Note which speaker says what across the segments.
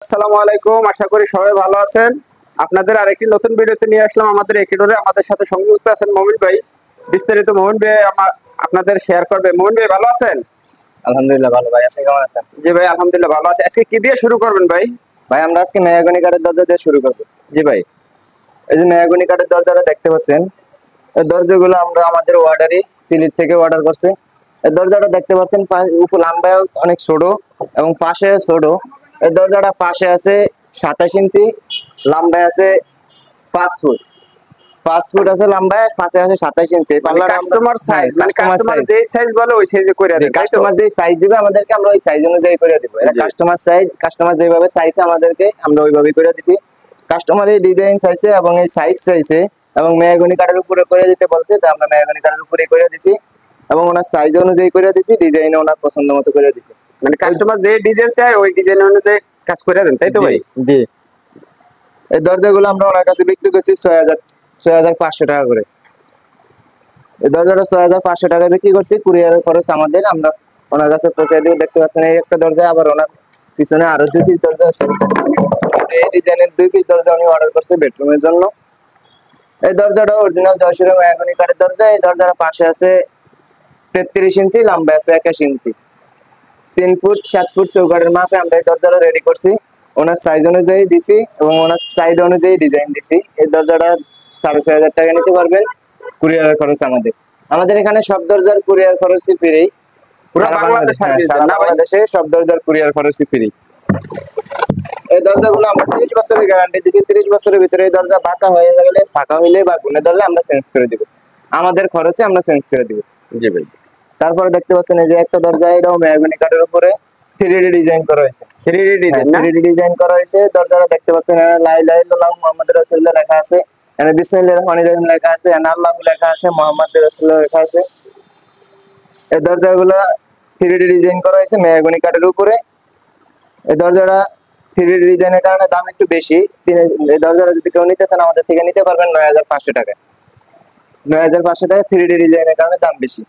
Speaker 1: আসসালামু আলাইকুম। আশা করি সবাই ভালো আছেন। আপনাদের আরেকটি নতুন ভিডিওতে নিয়ে আসলাম আমাদের একিডোরে। আমাদের সাথে সংযুক্ত আছেন মমিন ভাই। বিস্তারিত মমিন ভাই আপনাদের শেয়ার করবে। মমিন ভাই ভালো আছেন?
Speaker 2: আলহামদুলিল্লাহ ভালো ভাই, আপনি কেমন আছেন?
Speaker 1: জি ভাই, আলহামদুলিল্লাহ ভালো আছে। আজকে কি দিয়ে শুরু করবেন ভাই?
Speaker 2: ভাই আমরা আজকে মেহগনি কাঠের দরজা দিয়ে শুরু করবো।
Speaker 1: জি ভাই।
Speaker 2: এই যে মেহগনি কাঠের দরজাটা দেখতে পাচ্ছেন, এই দরজাগুলো আমরা আমাদের অর্ডারই সিলেট থেকে অর্ডার করছি। এই দরজাটা দেখতে পাচ্ছেন উপর লম্বায় অনেক ছোট এবং পাশে ছোট। এই দরজাটা পাশে আছে 27 ইঞ্চি, লম্বায় আছে 5 ফুট। 5 ফুট আছে লম্বায়, পাশে আছে 27 ইঞ্চি।
Speaker 1: কাস্টমার সাইজ মানে কাস্টমার
Speaker 2: সাইজ,
Speaker 1: যে সাইজ বলে ওই সাইজে করে দেন।
Speaker 2: কাস্টমার যে সাইজ দিবে আমাদেরকে আমরা ওই সাইজ অনুযায়ী করে দিব। এটা কাস্টমার সাইজ, কাস্টমার যেভাবে চাইছে আমাদেরকে আমরা ওইভাবেই করে দিছি। কাস্টমার এই ডিজাইন চাইছে এবং এই সাইজ চাইছে এবং মেহগনি কাঠের উপরে করে দিতে বলছে, তো আমরা মেহগনি কাঠের উপরে করে দিছি এবং ওনার সাইজ অনুযায়ী করে দিছি, ডিজাইন ওনার পছন্দ মতো করে দিছি।
Speaker 1: মানে কাস্টমার যে ডিজাইন চায় ওই ডিজাইন অনুযায়ী কাজ করে দেন, তাই তো ভাই?
Speaker 2: জি। এই দরজাগুলো আমরা ওনার কাছে বিক্রি করছি 6,500 টাকা করে। এই দরজাটা 6,500 টাকা বিক্রি করছি। কুরিয়ারের খরচ আমাদের, আমরা ওনার কাছে পৌঁছে দিব। দেখতে পাচ্ছেন এই একটা দরজা, আবার ওনার পিছনে আরো 2 পিস দরজা আছে। এই ডিজাইনের 2 পিস দরজা উনি অর্ডার করছে বেডরুমের জন্য। এই দরজাটা অরিজিনাল জয়সুরের মেহগনি কাঠের দরজা। এই দরজার পাশে আছে 33 ইঞ্চি, লম্বা আছে 21 ইঞ্চি। 3 ফুট 7 ফুট চৌকাঠের মাপে আমরা এই দরজাটা রেডি করছি। ওনার সাইজ অনুযায়ী দিছি এবং ওনার সাইড অনুযায়ী ডিজাইন দিছি। এই দরজাটা 6,500 টাকা নিতে পারবেন। কুরিয়ারের খরচ আমাদের, আমাদের এখানে সব দরজার কুরিয়ার খরচই ফ্রি।
Speaker 1: পুরো
Speaker 2: বাংলাদেশে সব দরজার কুরিয়ার খরচই ফ্রি। এই দরজাগুলো আমরা 30 বছরের গ্যারান্টি দিচ্ছি। 30 বছরের ভিতরে এই দরজা বাঁকা হয়ে গেলে, ফাঁকা হইলে বা গুনে ধরলে আমরা চেঞ্জ করে দিব, আমাদের খরচে আমরা চেঞ্জ করে দিব।
Speaker 1: জি ভাই।
Speaker 2: তারপরে দেখতে পাচ্ছেন এই যে একটা দরজা, এটাও মেহগনি কাঠের উপরে 3D ডিজাইন করা হয়েছে।
Speaker 1: 3D ডিজাইন না?
Speaker 2: 3D ডিজাইন করা হয়েছে। দরজাটা দেখতে পাচ্ছেন লা ইলাহা ইল্লাল্লাহু মুহাম্মাদুর রাসূলুল্লাহ লেখা আছে, এখানে বিসমিল্লাহির রহমানির রহিম লেখা আছে, এখানে আল্লাহু লেখা আছে, মুহাম্মাদুর রাসূলুল্লাহ লেখা আছে। এই দরজাগুলো 3D ডিজাইন করা হয়েছে মেহগনি কাঠের উপরে। এই দরজাটা 3D ডিজাইনের কারণে দাম একটু বেশি। এই দরজাটা যদি কেউ নিতে চান আমাদের থেকে নিতে পারবেন 9,500 টাকায়। 9,500 টাকা 3D ডিজাইনের কারণে দাম বেশি।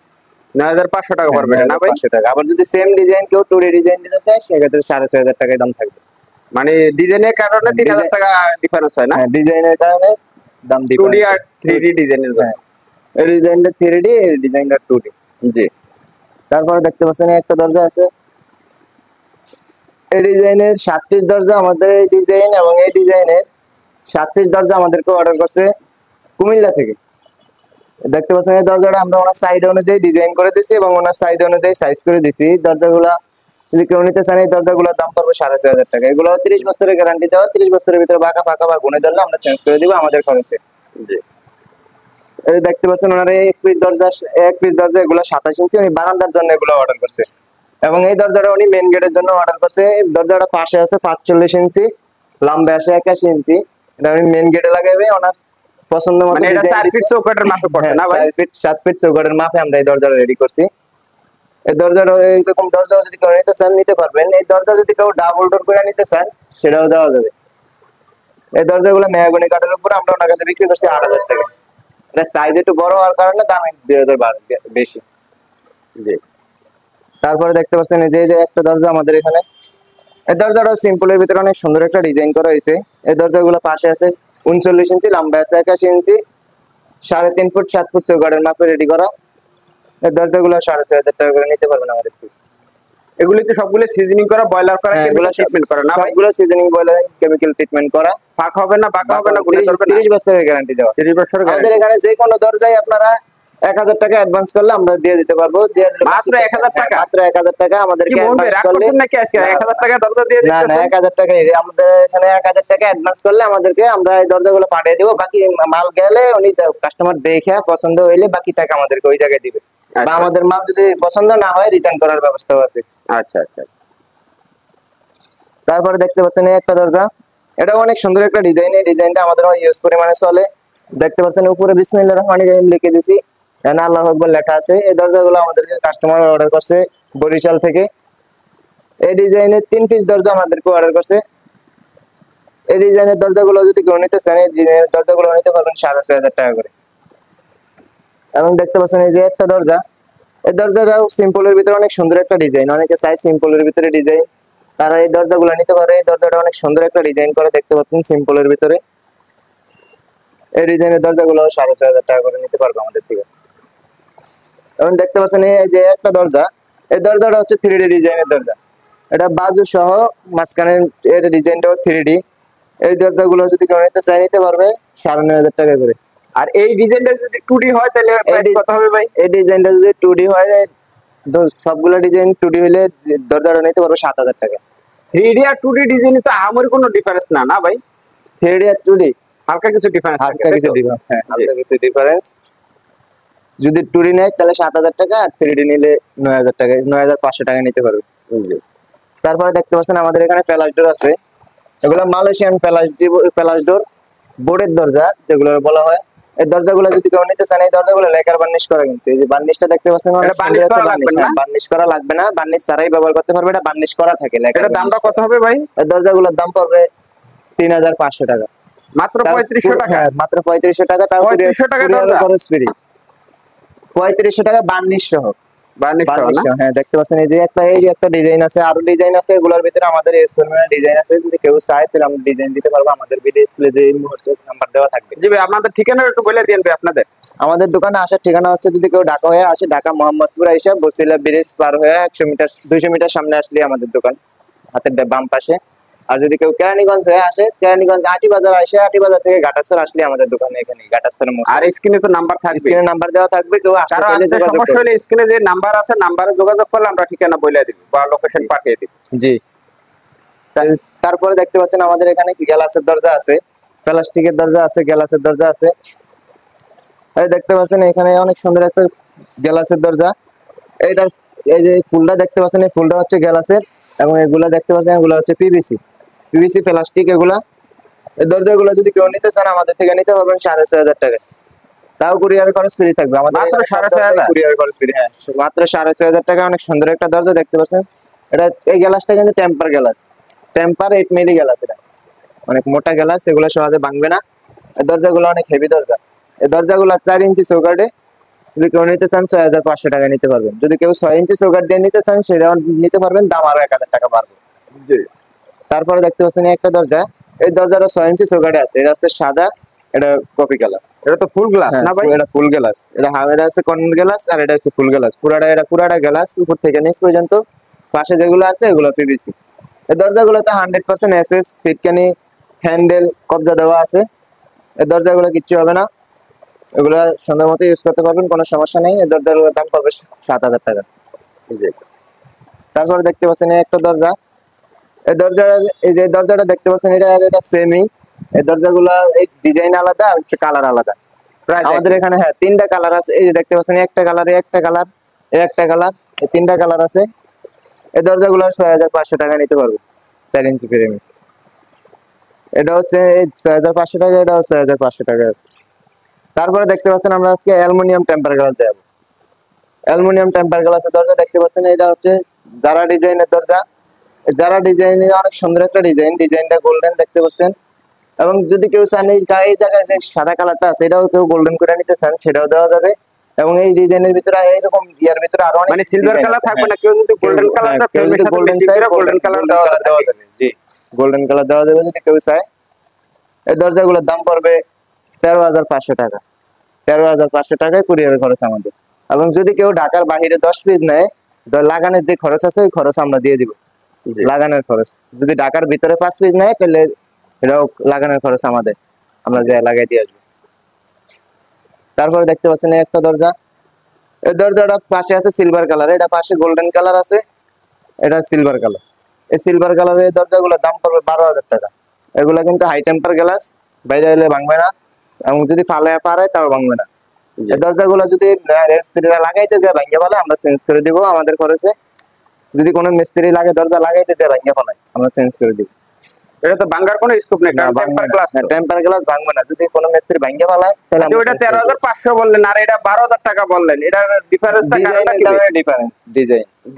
Speaker 1: 9,500 টাকা পড়বে না ভাই?
Speaker 2: 9,500 টাকা। আবার যদি সেম ডিজাইন কেউ 2D ডিজাইন দিতে চায় সেক্ষেত্রে 6,500 টাকায় দাম থাকবে।
Speaker 1: মানে ডিজাইনের কারণে 3,000 টাকা ডিফারেন্স হয় না?
Speaker 2: হ্যাঁ, ডিজাইনের কারণে দাম
Speaker 1: 2D আর 3D ডিজাইনের।
Speaker 2: হ্যাঁ, এই ডিজাইনটা 3D, এই ডিজাইনটা 2D।
Speaker 1: জি।
Speaker 2: তারপরে দেখতে পাচ্ছেন একটা দরজা আছে, এই ডিজাইনের 7 পিস দরজা আমাদের। এই ডিজাইন এবং এই ডিজাইনের 7 পিস দরজা আমাদেরকে অর্ডার করছে কুমিল্লা থেকে। দেখতে পাচ্ছেন এই দরজাটা আমরা ওনার সাইড অনুযায়ী ডিজাইন করে দিছি এবং ওনার সাইড অনুযায়ী সাইজ করে দিছি। দরজাগুলা যদি কেউ নিতে চান এই দরজাগুলোর দাম পড়বে 6,500 টাকা। এগুলো 30 বছরের গ্যারান্টি দেওয়া। 30 বছরের ভিতরে বাঁকা ফাঁকা বা গুনে ধরলে আমরা চেঞ্জ করে দিব আমাদের খরচে।
Speaker 1: জি।
Speaker 2: এই দেখতে পাচ্ছেন ওনার এক পিস দরজা এগুলো 27 ইঞ্চি উনি বারান্দার জন্য এগুলো অর্ডার করছে এবং এই দরজাটা উনি মেইন গেটের জন্য অর্ডার করছে। দরজাটা পাশে আছে 45 ইঞ্চি, লম্বা আছে 81 ইঞ্চি। এটা উনি মেইন গেটে লাগাবে, ওনার পছন্দ মতো।
Speaker 1: মানে এটা 4 ফিট চৌকাঠের মাপে করছে না ভাই?
Speaker 2: 7 ফিট চৌকাঠের মাপে আমরা এই দরজাটা রেডি করছি। এই দরজাটা এইরকম দরজা যদি কেউ নিতে চান নিতে পারবেন। এই দরজা যদি কেউ ডাবল ডোর করে নিতে চান সেটাও দেওয়া যাবে। এই দরজাগুলো মেহগনি কাঠের উপর আমরা ওনার কাছে বিক্রি করছি 8,000 টাকা। এটা সাইজ একটু বড় হওয়ার কারণে দাম 2,000 বেশি।
Speaker 1: জি।
Speaker 2: তারপরে দেখতে পাচ্ছেন এই যে একটা দরজা আমাদের এখানে। এই দরজাটা সিম্পলের ভিতরে অনেক সুন্দর একটা ডিজাইন করা হয়েছে। এই দরজাগুলো পাশে আছে 39 ইঞ্চি, লম্বা আছে 81 ইঞ্চি, 3.5 ফুট 7 ফুট চৌকাঠের মাপে রেডি করা। এই দরজাগুলো 6,500 টাকা করে নিতে পারবেন আমাদের থেকে।
Speaker 1: এগুলি তো সবগুলো সিজনিং করা, বয়লার করা, কেমিক্যাল ট্রিটমেন্ট করা না ভাই?
Speaker 2: সবগুলো সিজনিং বয়লার কেমিক্যাল ট্রিটমেন্ট করা।
Speaker 1: ফাঁক হবে না, বাঁকা হবে না, গুনে ধরবে না?
Speaker 2: 30 বছরের গ্যারান্টি দেওয়া।
Speaker 1: 30 বছরের
Speaker 2: আমাদের এখানে যে কোনো দরজায় আপনারা 1,000 টাকা অ্যাডভান্স করলে আমরা দিয়ে দিতে পারবো।
Speaker 1: মাত্র 1,000 টাকা?
Speaker 2: মাত্র 1,000 টাকা আমাদেরকে অ্যাডভান্স করলে।
Speaker 1: নাকি আজকে 1,000 টাকা দরজা দিয়ে
Speaker 2: না না,
Speaker 1: দিতেছেন?
Speaker 2: 1,000 টাকা। আমাদের এখানে 1,000 টাকা অ্যাডভান্স করলে আমাদেরকে আমরা এই দরজাগুলো পাঠিয়ে দেবো। বাকি মাল গেলে উনি কাস্টমার দেখে পছন্দ হইলে বাকি টাকা আমাদেরকে ওই জায়গায় দিবে। বা আমাদের মাল যদি পছন্দ না হয় রিটার্ন করার ব্যবস্থাও আছে।
Speaker 1: আচ্ছা আচ্ছা আচ্ছা।
Speaker 2: তারপরে দেখতে পাচ্ছেন এই একটা দরজা, এটা অনেক সুন্দর একটা ডিজাইন। এই ডিজাইনটা আমাদের ইউজ পরিমাণে চলে। দেখতে পাচ্ছেন উপরে বিসমিল্লাহির রহমানির রহিম লিখে দিছি, এখানে আল্লাহু আকবার লেখা আছে। এই দরজাগুলো আমাদেরকে কাস্টমার অর্ডার করছে বরিশাল থেকে। এই ডিজাইনের 3 পিস দরজা আমাদেরকে অর্ডার করছে। এই ডিজাইনের দরজাগুলো যদি কেউ নিতে চান এই ডিজাইনের দরজাগুলো নিতে পারবেন 6,500 টাকা করে। এবং দেখতে পাচ্ছেন এই যে একটা দরজা, এই দরজাটাও সিম্পলের ভিতরে অনেক সুন্দর একটা ডিজাইন। অনেকে চাই সিম্পলের ভিতরে ডিজাইন, তারা এই দরজাগুলো নিতে পারে। এই দরজাটা অনেক সুন্দর একটা ডিজাইন করে, দেখতে পাচ্ছেন সিম্পলের ভিতরে। এই ডিজাইনের দরজাগুলো 6,500 টাকা করে নিতে পারবে আমাদের থেকে। এবং দেখতে পাচ্ছেন এই যে একটা দরজা, এই দরজাটা হচ্ছে 3D ডিজাইনের দরজা। এটা বাজু সহ মাঝখানে এর ডিজাইনটাও 3D। এই দরজাগুলো যদি কেউ নিতে চায় নিতে পারবে 9,500 টাকা করে।
Speaker 1: আর এই ডিজাইনটা যদি 2D হয় তাহলে প্রাইস কত হবে ভাই?
Speaker 2: এই ডিজাইনটা যদি 2D হয়, সবগুলো ডিজাইন 2D হলে দরজাটা নিতে পারবে 7,000 টাকা।
Speaker 1: 3D আর 2D ডিজাইনে তো আমার কোনো ডিফারেন্স না, না ভাই?
Speaker 2: 3D আর 2D
Speaker 1: হালকা কিছু ডিফারেন্স
Speaker 2: হালকা কিছু ডিফারেন্স, হ্যাঁ হালকা কিছু ডিফারেন্স। যদি 2D নেয় তাহলে 7,000 টাকা, আর 3D নিলে 9,000 টাকা, 9,500 টাকা নিতে পারবে। তারপরে দেখতে পাচ্ছেন আমাদের এখানে ফ্ল্যাশ ডোর আছে। এগুলো মালয়েশিয়ান ফ্ল্যাশ ডোর, বোর্ডের দরজা যেগুলো বলা হয়। এই দরজাগুলো যদি কেউ নিতে চান, এই দরজাগুলো লেকার বার্নিশ করা, কিন্তু এই যে বার্নিশটা দেখতে পাচ্ছেন
Speaker 1: বার্নিশ করা লাগবে না?
Speaker 2: বার্নিশ করা লাগবে না, বার্নিশ ছাড়াই ব্যবহার করতে পারবে। এটা বার্নিশ করা থাকে।
Speaker 1: এটার দামটা কত হবে ভাই?
Speaker 2: এই দরজাগুলোর দাম পড়বে 3,500 টাকা।
Speaker 1: মাত্র 3500 টাকা?
Speaker 2: হ্যাঁ মাত্র 3500 টাকা। তাও
Speaker 1: 3500 টাকা দরজা?
Speaker 2: খরচ ফ্রি। 3500 টাকা বার্নিশ সহ।
Speaker 1: বার্নিশ সহ না?
Speaker 2: হ্যাঁ দেখতে পাচ্ছেন এই যে একটা ডিজাইন আছে, আরো ডিজাইন আছে। এগুলোর ভিতরে আমাদের এক্সপেরিমেন্ট ডিজাইন আছে। যদি কেউ চায় তাহলে আমরা ডিজাইন দিতে পারবো। আমাদের ভিডিও স্ক্রিনে যে হোয়াটসঅ্যাপ নাম্বার দেওয়া থাকবে।
Speaker 1: জি ভাই, আপনাদের ঠিকানা একটু বলে দিন ভাই আপনাদের।
Speaker 2: আমাদের দোকানে আসার ঠিকানা হচ্ছে, যদি কেউ ঢাকা হয়ে আসে, ঢাকা মোহাম্মদপুর আইসা বসিলা ব্রিজ পার হয়ে 100 মিটার 200 মিটার সামনে আসলে আমাদের দোকান, হাতের বাম পাশে। আর যদি কেউ কেরানীগঞ্জ হয়ে আসে, কেরানীগঞ্জ আটি বাজার আসে, আটি বাজার থেকে ঘাটাসর আসলে আমাদের দোকানে এখানে ঘাটাসরের মোড়।
Speaker 1: আর স্ক্রিনে তো নাম্বার থাকবে,
Speaker 2: স্ক্রিনে নাম্বার দেওয়া থাকবে। কেউ আসতে
Speaker 1: কারো
Speaker 2: চাইলে
Speaker 1: আসতে
Speaker 2: যোগাযোগ
Speaker 1: সমস্যা
Speaker 2: করবে।
Speaker 1: হলে স্ক্রিনে যে নাম্বার আছে, নাম্বারে যোগাযোগ করলে আমরা ঠিকানা বলে দিব বা লোকেশন পাঠিয়ে দিব।
Speaker 2: জি। তারপরে দেখতে পাচ্ছেন আমাদের এখানে কি গ্লাসের দরজা আছে, প্লাস্টিকের দরজা আছে, গ্লাসের দরজা আছে। এই দেখতে পাচ্ছেন এখানে অনেক সুন্দর একটা গ্লাসের দরজা। এইটার এই যে ফুলটা দেখতে পাচ্ছেন, এই ফুলটা হচ্ছে গ্লাসের, এবং এগুলা দেখতে পাচ্ছেন এগুলা হচ্ছে পিভিসি প্লাস্টিক। এগুলা এই দরজাগুলো যদি কেউ নিতে চান আমাদের থেকে নিতে পারবেন 6,500 টাকা। তাও কুরিয়ার খরচ ফ্রি থাকবে আমাদের।
Speaker 1: মাত্র 6,500?
Speaker 2: কুরিয়ার খরচ ফ্রি, হ্যাঁ মাত্র 6,500 টাকা। অনেক সুন্দর একটা দরজা দেখতে পাচ্ছেন। এটা এই গ্লাসটা কিন্তু temper glass, temper 8 milli glass. এটা অনেক মোটা গ্লাস, এগুলো সহজে ভাঙবে না। এই দরজাগুলো অনেক হেভি দরজা। এই দরজাগুলো 4 ইঞ্চি চৌকাঠে যদি কেউ নিতে চান 6,500 টাকা নিতে পারবেন। যদি কেউ 6 ইঞ্চি চৌকাঠ দিয়ে নিতে চান সেটাও নিতে পারবেন, দাম আরো 1,000 টাকা বাড়বে।
Speaker 1: জি।
Speaker 2: তারপরে দেখতে পাচ্ছেন একটা দরজা, এই দরজাটা 6 ইঞ্চি চৌকাঠে আছে। এটা হচ্ছে সাদা, এটা কপি কালার।
Speaker 1: এটা তো ফুল গ্লাস না ভাই?
Speaker 2: এটা ফুল গ্লাস। এটা হচ্ছে কর্নার গ্লাস, আর এটা হচ্ছে ফুল গ্লাস। পুরাটা গ্লাস, উপর থেকে নিচ পর্যন্ত। পাশে যেগুলো আছে এগুলো পিভিসি। এই দরজাগুলোতে 100% এসএস সিটকানি হ্যান্ডেল কবজা দেওয়া আছে। এই দরজাগুলো কিচ্ছু হবে না, এগুলো সুন্দর মতো ইউজ করতে পারবেন, কোনো সমস্যা নেই। এই দরজাগুলোর দাম পড়বে 7,000 টাকা।
Speaker 1: জি।
Speaker 2: তারপরে দেখতে পাচ্ছেন একটা দরজা, এই যে দরজাটা দেখতে পাচ্ছেন এটা সেমি। এই দরজাগুলো এই ডিজাইন আলাদা আর কালার আলাদা। আমাদের এখানে হ্যাঁ 3টা কালার আছে। এই যে দেখতে পাচ্ছেন একটা কালার, একটা কালার, একটা কালার, এই 3টা কালার আছে। এই দরজাগুলো 6,500 টাকা নিতে পারবে 4 ইঞ্চি ফ্রেম। এটা হচ্ছে 6,500 টাকা, এটা 6,500 টাকা। তারপরে দেখতে পাচ্ছেন আমরা আজকে অ্যালুমিনিয়াম টেম্পার গ্লাস দেবো। অ্যালুমিনিয়াম টেম্পার গ্লাসের দরজা দেখতে পাচ্ছেন, এটা হচ্ছে যারা ডিজাইনের দরজা। যারা ডিজাইনের অনেক সুন্দর একটা ডিজাইনটা গোল্ডেন দেখতে পাচ্ছেন। এবং যদি কেউ চান এই জায়গায় যে সাদা কালারটা আছে এটাও কেউ গোল্ডেন করে নিতে চান সেটাও দেওয়া যাবে। এবং এই ডিজাইনের ভিতরে এইরকম ইয়ার ভিতরে আরো অনেক
Speaker 1: মানে সিলভার কালার থাকবে না, কেউ যদি গোল্ডেন কালার চায় ফ্রেমের সাথে
Speaker 2: গোল্ডেন
Speaker 1: ম্যাচিং করে গোল্ডেন কালার দেওয়া যাবে।
Speaker 2: জি, গোল্ডেন কালার দেওয়া যাবে যদি কেউ চায়। এই দরজাগুলোর দাম পড়বে 13,500 টাকা। 13,500 টাকায় কুরিয়ারের খরচ আমাদের। এবং যদি কেউ ঢাকার বাইরে 10 পিস নেয়, লাগানোর যে খরচ আছে ওই খরচ আমরা দিয়ে দিব। লাগানোর খরচ যদি ঢাকার ভিতরে 5 পিস নেয় তাহলে এটাও লাগানোর খরচ আমাদের, আমরা যে লাগাই দিয়ে আসবো। তারপরে দেখতে পাচ্ছেন একটা দরজা, এই দরজাটা পাশে আছে সিলভার কালার, এটা পাশে গোল্ডেন কালার আছে, এটা সিলভার কালার। এই সিলভার কালারের এই দরজাগুলোর দাম পড়বে 12,000 টাকা। এগুলো কিন্তু হাই টেম্পার গ্লাস, বাইরে এলে ভাঙবে না, এবং যদি পারে তাও ভাঙবে না। এই দরজাগুলো যদি মিস্ত্রিরা লাগাইতে যায় ভাঙিয়ে ফেলে আমরা চেঞ্জ করে দিব আমাদের খরচে। যদি কোনো মিস্ত্রি লাগে দরজা লাগাইতে যায় ভাঙিয়ে ফেলায় আমরা চেঞ্জ করে দিব।
Speaker 1: এটা তো ভাঙার কোনো স্কোপ নেই, কারণ টেম্পার গ্লাস।
Speaker 2: টেম্পার গ্লাস ভাঙবে না, যদি কোনো মিস্ত্রি ভাঙিয়ে ফেলায় তাহলে
Speaker 1: আচ্ছা, ওটা 13,500 বললেন আর এটা 12,000 টাকা বললেন, এটার ডিফারেন্সটা কারণটা কি?
Speaker 2: ডিফারেন্স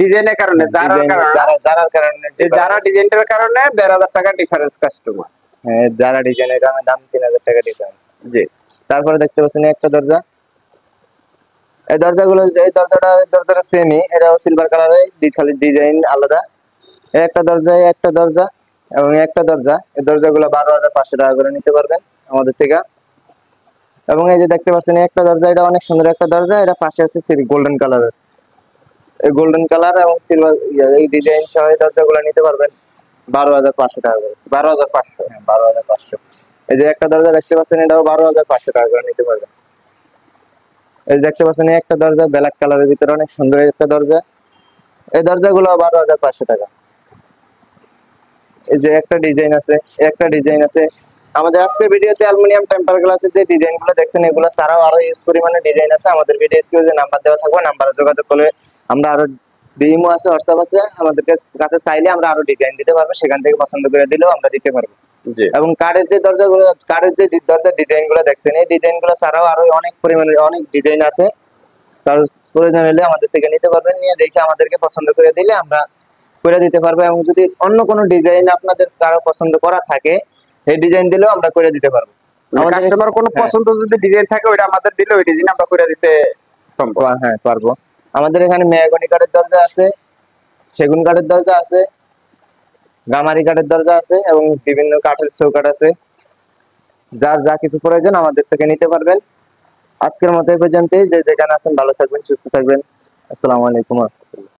Speaker 1: ডিজাইনের কারণে, যারার কারণে, যারা ডিজাইনের কারণে 1,500 টাকা ডিফারেন্স কাস্টমার।
Speaker 2: হ্যাঁ, যারা ডিজাইনের কারণে দাম 3,000 টাকা ডিফারেন্স।
Speaker 1: জি।
Speaker 2: তারপরে দেখতে পাচ্ছেন একটা দরজা, এই দরজাটা সেমই, এটাও সিলভার কালারের, খালি ডিজাইন আলাদা। এই একটা দরজা, এই একটা দরজা এবং এই একটা দরজা, এই দরজাগুলো 12,500 টাকা করে নিতে পারবেন আমাদের থেকে। এবং এই যে দেখতে পাচ্ছেন এই একটা দরজা, এটা অনেক সুন্দর একটা দরজা, এটা পাশে আছে গোল্ডেন কালারের, এই গোল্ডেন কালার এবং সিলভার এই ডিজাইন সহ এই দরজাগুলো নিতে পারবেন 12,500 টাকা করে।
Speaker 1: 12,500।
Speaker 2: হ্যাঁ, 12,500। এই যে একটা দরজা দেখতে পাচ্ছেন, এটাও 12,500 টাকা করে নিতে পারবেন। এই যে দেখতে পাচ্ছেন এই একটা দরজা ব্ল্যাক কালারের ভিতরে অনেক সুন্দর একটা দরজা, এই দরজাগুলো 12,500 টাকা। এই যে একটা ডিজাইন আছে, একটা ডিজাইন আছে। আমাদের আজকের ভিডিওতে অ্যালুমিনিয়াম টেম্পার গ্লাসের যে ডিজাইন গুলো দেখছেন, এগুলো ছাড়াও আরো ইউজ পরিমাণে ডিজাইন আছে। আমাদের ভিডিও স্ক্রিনে যে নাম্বার দেওয়া থাকবে, নাম্বারে যোগাযোগ করলে আমরা আরো ডিমো আছে, হোয়াটসঅ্যাপ আছে, আমাদের কাছে চাইলে আমরা আরো ডিজাইন দিতে পারবো, সেখান থেকে পছন্দ করে দিলেও আমরা দিতে পারবো।
Speaker 1: জি।
Speaker 2: এবং কাঠের যে দরজাগুলো, কাঠের যে দরজার ডিজাইন গুলো দেখছেন, এই ডিজাইন গুলো ছাড়াও আরো অনেক পরিমাণে অনেক ডিজাইন আছে। তার প্রয়োজন হলে আমাদের থেকে নিতে পারবেন, নিয়ে দেখে আমাদেরকে পছন্দ করে দিলে আমরা করে দিতে পারবো। এবং যদি অন্য কোনো ডিজাইন আপনাদের কারো পছন্দ করা থাকে, এই ডিজাইন দিলেও আমরা করে দিতে পারবো। আমাদের
Speaker 1: কাস্টমার কোনো
Speaker 2: হ্যাঁ,
Speaker 1: পছন্দ যদি ডিজাইন থাকে ওইটা আমাদের দিলে ওই ডিজাইন আমরা করে দিতে সম্ভব।
Speaker 2: হ্যাঁ পারবো। আমাদের এখানে মেহগনি কাঠের দরজা আছে, সেগুন কাঠের দরজা আছে, গামারি কাঠের দরজা আছে এবং বিভিন্ন কাঠের চৌকাঠ আছে। যার যা কিছু প্রয়োজন আমাদের থেকে নিতে পারবেন। আজকের মতো এই পর্যন্তই। যে যেখানে আছেন ভালো থাকবেন, সুস্থ থাকবেন। আসসালামু আলাইকুম।